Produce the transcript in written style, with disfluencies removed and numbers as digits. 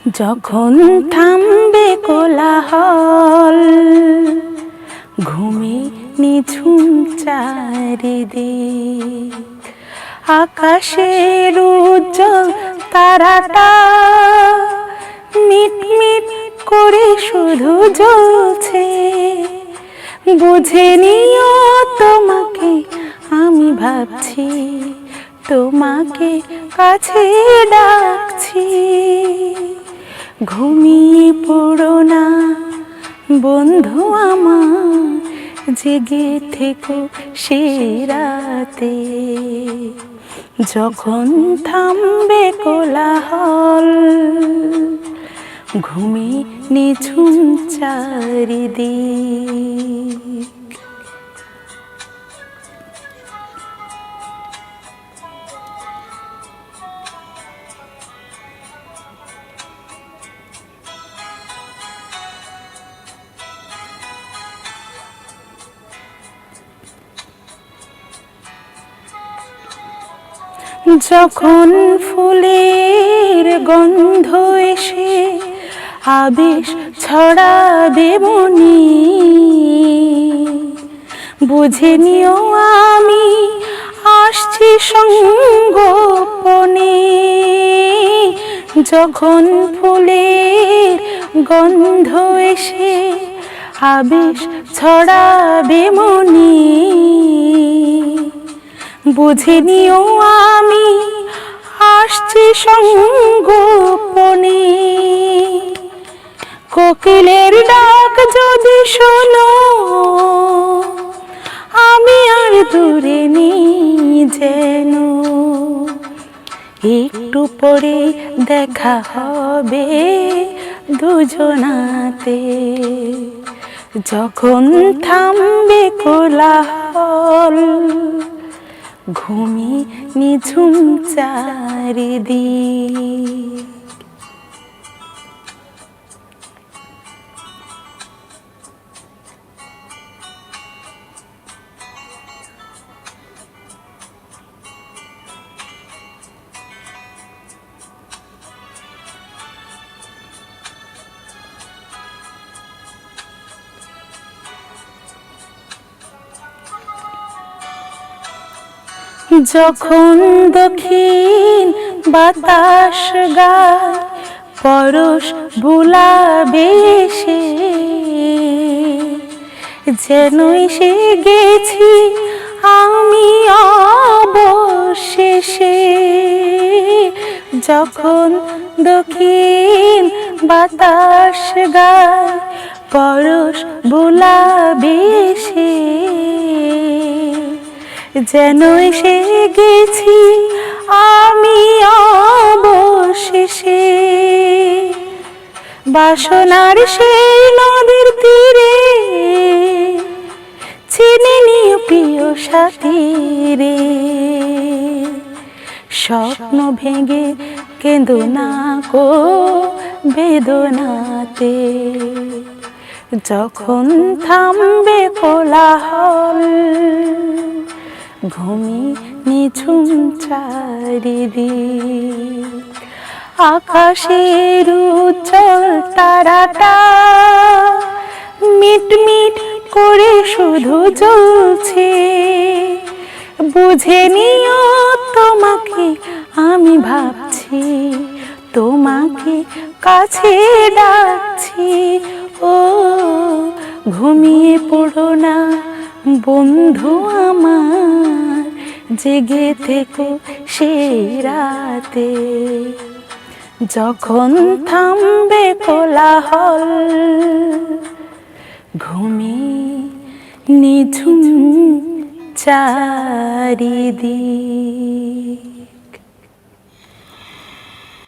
যখন থামবে কোলাহল, ঘুমে নিঝুম চারিদিক, আকাশের উজ্জ্বল তারাটা মিটমিট করে শুধু জ্বলছে। বুঝে নিও তোমাকে আমি ভাবছি, তোমাকে কাছে ডাকছি। ঘুমিয়ে পড়ো না বন্ধু আমার, জেগে থেকো সে রাতে। যখন থামবে কোলাহল, ঘুমে নিঝুম চারিদিক। যখন ফুলের গন্ধ এসে আবেশ ছড়াবে মনে, বুঝে নিও আমি আসছি সঙ্গোপনে। যখন ফুলের গন্ধ এসে আবেশ ছড়াবে মনে, বুঝে নিও আমি আসছি সঙ্গোপনে। কোকিলের ডাক যদি শোনো, আমি আর দূরে নেই যেন। একটু পরে দেখা হবে দুজনাতে। যখন থামবে কোলাহল, ঘুমে নিঝুম চারিদিক। যখন দক্ষিণ বাতাস গায় পরশ বুলাবে সে, যেনই সে গেছি আমি অবশেষে। যখন দক্ষিণ বাতাস গায় পরশ বুলাবে সে, যেন এসে গেছি আমি অবশেষে। বাসনার সেই নদীর তীরে চিনে নিও প্রিয় সাথী রে। স্বপ্ন ভেঙে কেঁদো না গো বেদনাতে। যখন থামবে কোলাহল, ঘুমে নিঝুম চারিদিক, আকাশের উজ্জ্বল তারাটা মিটমিট করে শুধু জ্বলছে। বুঝে নিও তোমাকে আমি ভাবছি, তোমাকে কাছে ডাকছি। ও ঘুমিয়ে পড়ো না বন্ধু আমার, জেগে থেকো সেই রাতে। যখন থামবে কোলাহল, ঘুমে নিঝুম চারিদিক।